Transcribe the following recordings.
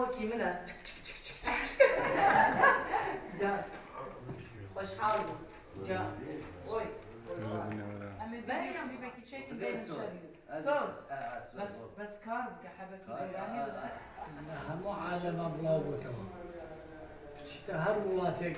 وەکی منە جا خۆشحاڵ بوو جا ئۆی مريم بكي شيء بين سوز بس كار كحبكي يعني مو عالم بلاوته اشتهر ولاتك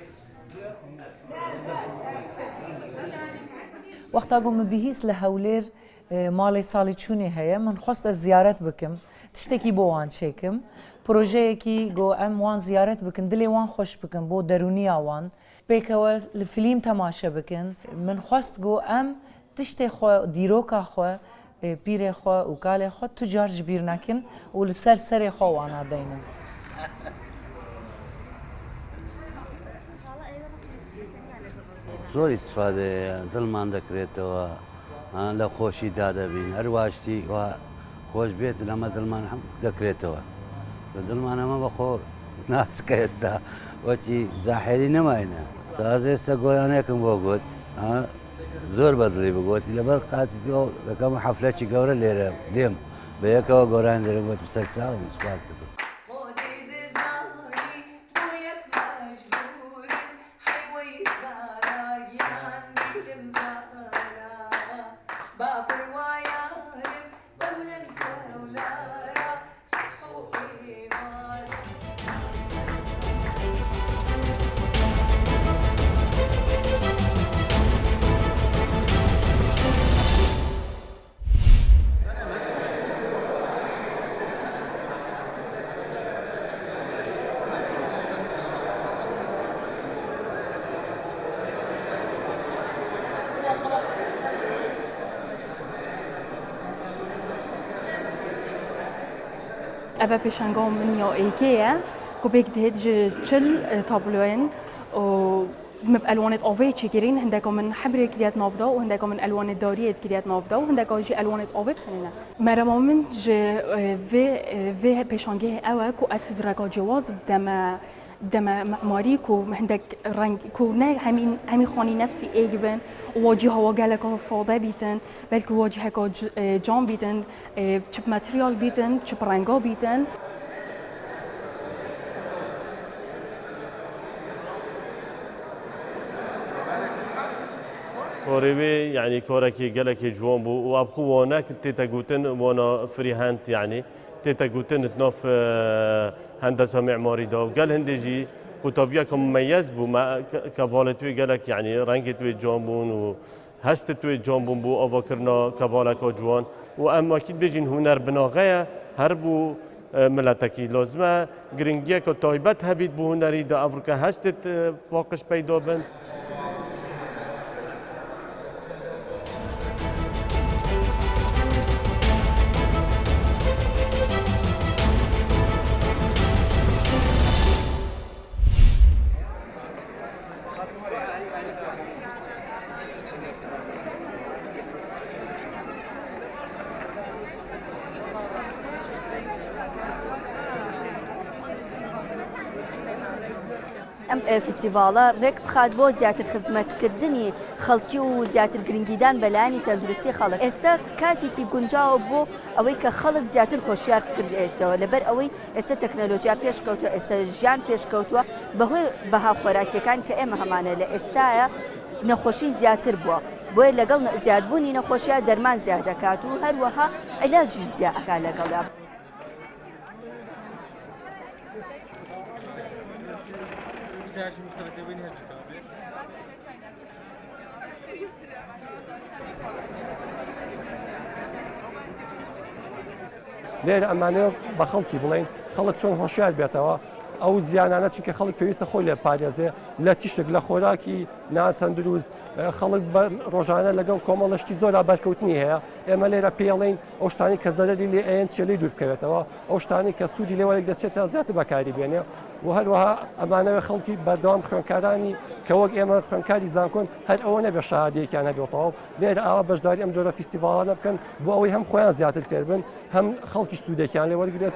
وقتا قوم بهيس لهولير مالي سالي تشوني هيا من خواست الزيارات بكم تشتكي بو وان شيكم بروجيكي جو ام وان زيارات بكن دلي وان خوش بكن بو درونيا وان بيكوا الفيلم تماشا بكن من خواست جو ام تشتي خو ديروكا خو بيري خو وكالي خو تجار جبير ناكن ولسر سري خو وانا دايما زۆر استفادە دڵمان دەکرێتەوە لە خۆشی دادەبین هەرواشتی خۆش بێت لەمە دڵمان هەم دەکرێتەوە دڵمان ئەمە بەخۆ ناسکە ئێستا وەکی زاحێری نەماینە تازە ئێستا گۆرانێکم بۆ گوت زۆر بەدڵی بگوتی لەبەر قاتی دەکەم حەفلەکی گەورە لێرە دێم بە یەکەوە گۆران دەرم گوت سەر چاوم سوپاس دەکەم أبا بيشانغون من يو إيكيا كوبيك دهج تشل تابلوين و بألوانات أوفي تشكرين هندكم من حبر كريات نافدا وهندكم من ألوان الدارية كريات نافدا وهندكم جي ألوانات أوفي بتنينا مرة مومنت جي في بيشانغيه أوا كو أساس رقا جواز دم معماري كو هندك رنگ كو نه همي خاني نفسي ايجبن وواجهها وجالك صاده بيتن بلكي واجهك جام بيتن تشب ماتريال بيتن تشب رنگا بيتن كوريبي يعني كوركي جالك جوان بو وابخو وانا كنت تقولن وانا فري هاند يعني تقولن تنوف هندسه معماري دا وقال هندجي كتابيك مميز بو ما كفالتوي قالك يعني رنگتوي جامبون و هستتوي جامبون بو افكرنا كفالك جوان واما اكيد بيجين هنر بناغه هربو ملتكي لازمه گرنگيه كتايبت هبيت بو هنري دا افريقيا هستت واقش پیدا بن ام فستیوالا رک بخاد بۆ زیاتر خزمەتکردنی خەڵکی و زیاتر گرنگیدان بەلایانی تەندروستی خەڵک ئێستا کاتێکی گونجاوە بۆ ئەوەی کە خەڵک زیاتر خۆشیار بکردێتەوە لەبەر ئەوەی ئێستا تەکنەلۆژیا پێشکەوتووە ئێستا ژیان پێشکەوتووە بەهۆی بەها خۆراکیەکان کە ئێمە هەمانە لە ئێستایە نەخۆشی زیاتر بووە بۆیە لەگەڵ زیادبوونی نەخۆشیە دەرمان زیاد دەکات و هەروەها عیلاجی زیاد ئەکا لەگەڵا لێرە ئەمانەیە بە خەڵکی بڵێن خەڵک چۆن هۆشیار بێتەوە ئەو زیانانە چونکە خەڵک پێویستە خۆی لێ پارێزێ لە تیشک لە خۆراکی ناتەندروست خەڵک ڕۆژانە لەگەڵ کۆمەڵشتی زۆرا بەرکەوتنی هەیە ئێمە لێرە پێڵین ئەو شتانی کە زەرەری لێ ئەیەن چێلەی دوور بکەوێتەوە ئەو شتانی کە سوودی لێوەرێک دەچێتە زیاتر بەکاری بێنێ و هەروەها ئەمانەوە خەڵکی بەردەوام خوێنکارانی کە وەک ئێمە خوێنکاری زانکۆن هەر ئەوە نەبێ شەهادەیەکیان هەبێتەوە لێرە ئاوا بەشداری ئەم جۆرە فیستیڤاڵانە بکەن بۆ ئەوەی هەم خۆیان زیاتر فێر بن هەم خەڵکی سوودێکیان لێ وەرگرێت